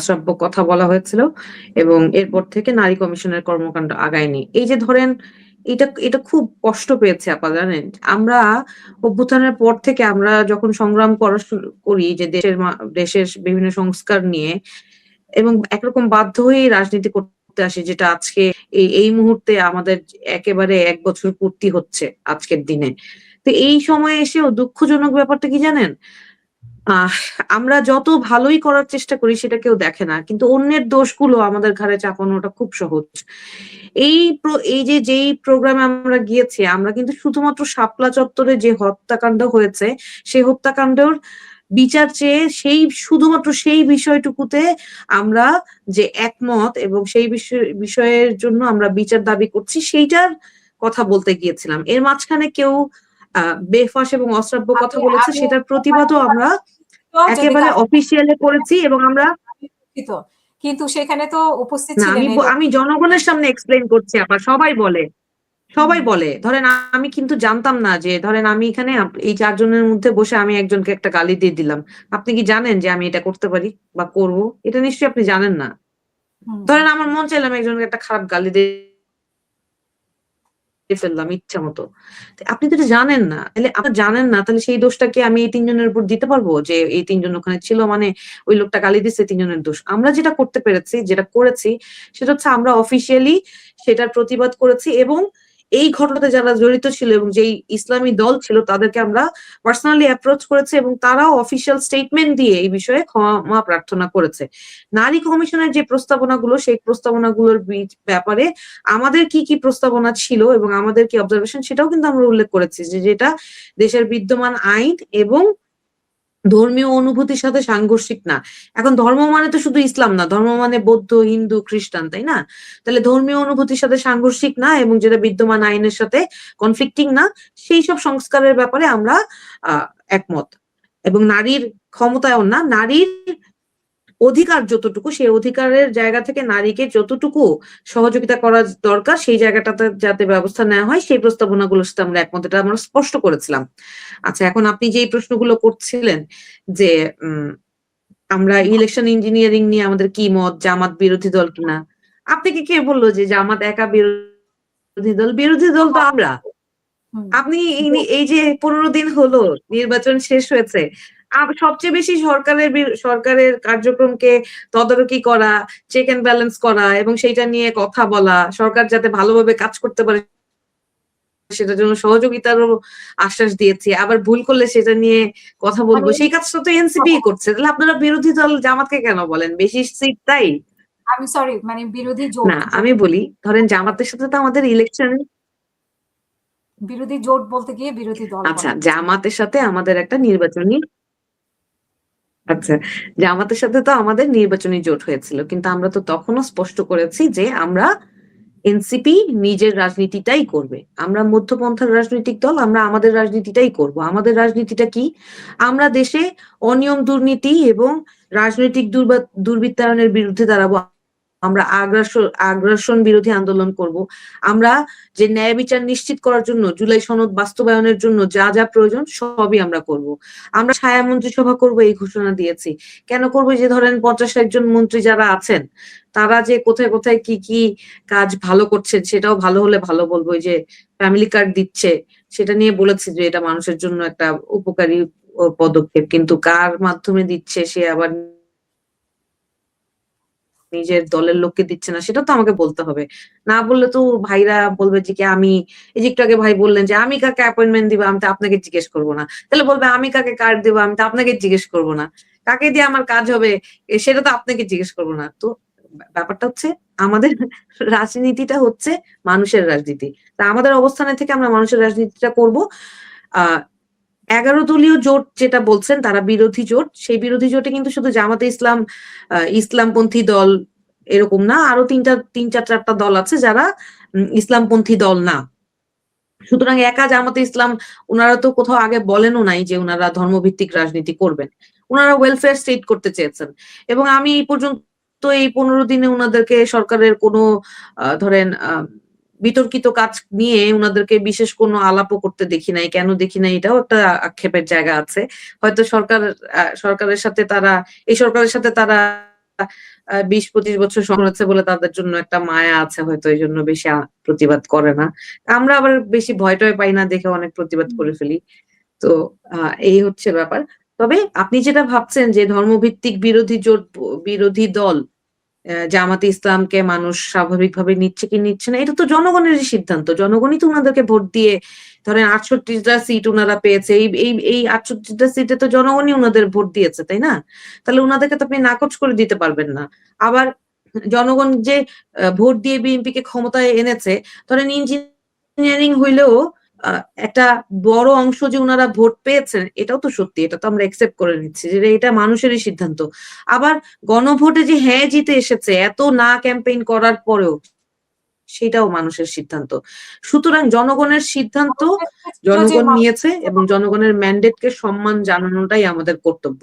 অশ্রাব্য কথা বলা হয়েছিল এবং এরপর থেকে নারী কমিশনের কর্মকাণ্ড আগায়নি। এই যে ধরেন এটা এটা খুব কষ্ট পেয়েছে আপা জানেন? আমরা অভ্যুত্থানের পর থেকে আমরা যখন সংগ্রাম করা শুরু করি যে দেশের বিভিন্ন সংস্কার নিয়ে এবং একরকম বাধ্য হয়েই রাজনীতি করতে আসি যেটা আজকে এই মুহূর্তে আমাদের একেবারে ১ বছর পূর্তি হচ্ছে আজকের দিনে। তো এই সময়ে এসেও দুঃখজনক ব্যাপারটা কি জানেন? আহ আমরা যত ভালোই করার চেষ্টা করি সেটা কেউ দেখে না। কিন্তু অন্যের দোষগুলো আমাদের ঘাড়ে চাপানোটা খুব সহজ। এই যে যেই প্রোগ্রামে আমরা গিয়েছি আমরা কিন্তু শুধুমাত্র শাপলা চত্বরে যে হত্যাকাণ্ড হয়েছে, সেই হত্যাকাণ্ডের বিচার চেয়ে শুধুমাত্র সেই বিষয়টুকুতে আমরা যে একমত এবং সেই বিষয়ের জন্য আমরা বিচার দাবি করছি সেইটার কথা বলতে গিয়েছিলাম। এর মাঝখানে কেউ বেফাঁস এবং অশ্রাব্য কথা বলেছে আমি সেটার প্রতিবাদও আমরা একেবারে অফিসিয়ালি করেছি এবং আমরা কিন্তু সেখানে তো উপস্থিত না ছিলেন আমি জনগণের সামনে এক্সপ্লেইন করছি আপা সবাই বলে ধরেন আমি কিন্তু জানতাম না যে ধরেন আমি এখানে এই ৪ জনের মধ্যে বসে আমি একজনকে একটা গালি দিয়ে দিলাম। আপনি কি জানেন যে আমি এটা করতে পারি বা করব? এটা নিশ্চয়ই আপনি জানেন না। ধরেন আমার মন চাইলাম একজনকে একটা খারাপ গালি দিয়ে ফেললাম ইচ্ছামতো। আপনি তো এটা জানেন না। তাহলে আপনি জানেন না তাহলে সেই দোষটা কি আমি এই ৩ জনের উপর দিতে পারবো? যে এই ৩ জন ওখানে ছিল মানে ওই লোকটা গালি দিছে ৩ জনের দোষ। আমরা যেটা করতে পেরেছি, যেটা করেছি সেটা হচ্ছে আমরা অফিসিয়ালি সেটার প্রতিবাদ করেছি এবং এই ঘটনাতে যারা জড়িত ছিল এবং যেই ইসলামী দল ছিল তাদেরকে আমরা পার্সোনালি অ্যাপ্রোচ করেছি এবং তারাও অফিসিয়াল স্টেটমেন্ট দিয়ে এই বিষয়ে ক্ষমা প্রার্থনা করেছে। নারী কমিশনের যে প্রস্তাবনাগুলো সেই প্রস্তাবনাগুলোর ব্যাপারে আমাদের কি প্রস্তাবনা ছিল এবং আমাদের কি অবজারভেশন সেটাও কিন্তু আমরা উল্লেখ করেছি যে যেটা দেশের বিদ্যমান আইন এবং ধর্মীয় অনুভূতির সাথে সাংঘর্ষিক না। এখন ধর্ম মানে তো শুধু ইসলাম না, ধর্ম মানে বৌদ্ধ, হিন্দু, খ্রিস্টান, তাই না? তাহলে ধর্মীয় অনুভূতির সাথে সাংঘর্ষিক না এবং যেটা বিদ্যমান আইনের সাথে কনফ্লিক্টিং না, সেই সব সংস্কারের ব্যাপারে আমরা একমত। এবং নারীর ক্ষমতায়ন না, নারীর অধিকার যতটুকু সেই অধিকারের জায়গা থেকে নারীকে যতটুকু সহযোগিতা করা দরকার সেই জায়গাটাতে যাতে ব্যবস্থা নেওয়া হয় সেই প্রস্তাবনাগুলোর সাথে আমরা একমত, এটা আমরা স্পষ্ট করেছিলাম। আচ্ছা এখন আপনি যে প্রশ্নগুলো করছিলেন যে আমরা ইলেকশন ইঞ্জিনিয়ারিং নিয়ে আমাদের কি মত, জামাত বিরোধী দল কিনা, আপনাকে কে বললো যে জামাত একা বিরোধী দল? বিরোধী দল তো আমরা। আপনি এই যে ১৫ দিন হলো নির্বাচন শেষ হয়েছে, সবচেয়ে বেশি সরকারের কার্যক্রমকে তদারকি করা, চেক এন্ড ব্যালেন্স করা এবং সেইটা নিয়ে কথা বলা, সরকার যাতে ভালোভাবে কাজ করতে পারে সেটার জন্য সহযোগিতারও আশ্বাস দিয়েছি। আবার ভুল করলে সেটা নিয়ে কথা বলবো। সেই কাজটা তো এনসিপি করছে। তাহলে আপনারা বিরোধী দল জামাতকে কেন বলেন? বেশি সিট তাই? আমি সরি মানে বিরোধী জোট। না আমি বলি ধরেন জামাতের সাথে তো আমাদের ইলেকশন বিরোধী জোট বলতে গিয়ে বিরোধী দল। আচ্ছা জামাতের সাথে আমাদের একটা নির্বাচনী আচ্ছা জামাতের সাথে তো আমাদের নির্বাচনী জোট হয়েছিল কিন্তু আমরা তো তখনও স্পষ্ট করেছি যে আমরা এনসিপি নিজের রাজনীতিটাই করবে। আমরা মধ্যপন্থার রাজনৈতিক দল, আমরা আমাদের রাজনীতিটাই করব। আমাদের রাজনীতিটা কি? আমরা দেশে অনিয়ম দুর্নীতি এবং রাজনৈতিক দুর্বৃত্তায়নের বিরুদ্ধে দাঁড়াবো। আমরা আগ্রাসন বিরোধী আন্দোলন করব। আমরা যে ন্যায় বিচার নিশ্চিত করার জন্য জুলাই সনদ বাস্তবায়নের জন্য যা প্রয়োজন সবই আমরা করব। আমরা ছায়া মন্ত্রিসভা করব এই ঘোষণা দিয়েছি। কেন করব? যে ধরেন ৫০-৬০ জন মন্ত্রী যারা আছেন তারা যে কোথায় কি কাজ ভালো করছেন সেটাও ভালো হলে ভালো বলবো। যে ফ্যামিলি কার্ড দিচ্ছে সেটা নিয়ে বলেছি যে এটা মানুষের জন্য একটা উপকারী পদক্ষেপ, কিন্তু কার মাধ্যমে দিচ্ছে সে আবার নিজের দলের লোককে দিচ্ছে না সেটা তো আমাকে বলতে হবে। না বললে তো ভাইরা বলবে যে কি আমি এই যে একটু আগে ভাই বললেন যে আমি কাকে অ্যাপয়েন্টমেন্ট দিব আমি তো আপনাকে জিজ্ঞেস করব না। তাহলে বলবে আমি কাকে কার্ড দিব আমি তো আপনাকে জিজ্ঞেস করব না। কাকে দিয়ে আমার কাজ হবে সেটা তো আপনাকে জিজ্ঞেস করব না। তো ব্যাপারটা হচ্ছে আমাদের রাজনীতিটা হচ্ছে মানুষের রাজনীতি। তা আমাদের অবস্থানে থেকে আমরা মানুষের রাজনীতিটা করব। আ ১১ দলীয় জোট যেটা বলছেন তারা বিরোধী জোট। সেই বিরোধী জোটে কিন্তু শুধু জামাতে ইসলাম, ইসলামপন্থী দল এরকম না। আরো ৩-৪টা দল আছে যারা ইসলামপন্থী দল না। সুতরাং একা জামাতে ইসলাম উনারা তো কোথাও আগে বলেনও নাই যে উনারা ধর্মভিত্তিক রাজনীতি করবেন। উনারা ওয়েলফেয়ার স্টেট করতে চেয়েছেন। এবং আমি এই পর্যন্ত এই ১৫ দিনে উনাদেরকে সরকারের কোনো ধরেন বিতর্কিত কাজ নিয়ে উনাদেরকে বিশেষ কোনো আলাপও করতে দেখি নাই। কেন দেখি নাই এটাও একটা আক্ষেপের জায়গা আছে। হয়তো সরকারের সাথে তারা 20-25 বছর হচ্ছে বলে তাদের জন্য একটা মায়া আছে হয়তো এই জন্য বেশি প্রতিবাদ করে না। আমরা আবার বেশি ভয় টয় পাই না দেখে অনেক প্রতিবাদ করে ফেলি। তো এই হচ্ছে ব্যাপার। তবে আপনি যেটা ভাবছেন যে ধর্মভিত্তিক বিরোধী জোট বিরোধী দল জামাতে ইসলামকে মানুষ স্বাভাবিকভাবে নিচ্ছে কি নিচ্ছে না এটা তো জনগণেরই সিদ্ধান্ত। জনগণই তো উনাদেরকে ভোট দিয়ে ধরেন 68 টা সিট উনারা পেয়েছে। এই 68 টা সিটে তো জনগণই উনাদের ভোট দিয়েছে, তাই না? তাহলে উনাদেরকে তো আপনি নাকচ করে দিতে পারবেন না। আবার জনগণ যে ভোট দিয়ে বিএনপিকে ক্ষমতায় এনেছে, ধরেন ইঞ্জিনিয়ারিং হইলেও আ একটা বড় অংশ যে উনারা ভোট পেয়েছেন এটাও তো সত্যি। এটা তো আমরা অ্যাকসেপ্ট করে নিচ্ছি যে এটা মানুষেরই সিদ্ধান্ত। আবার গণভোটে যে হ্যাঁ জিতে এসেছে এত না ক্যাম্পেইন করার পরেও সেটাও মানুষের সিদ্ধান্ত। সুতরাং জনগণের সিদ্ধান্ত আমাদের কাছে ছিল যে জনগণ মানুষ নিয়েছে এবং জনগণের ম্যান্ডেটকে সম্মান জানানোটাই আমাদের কর্তব্য।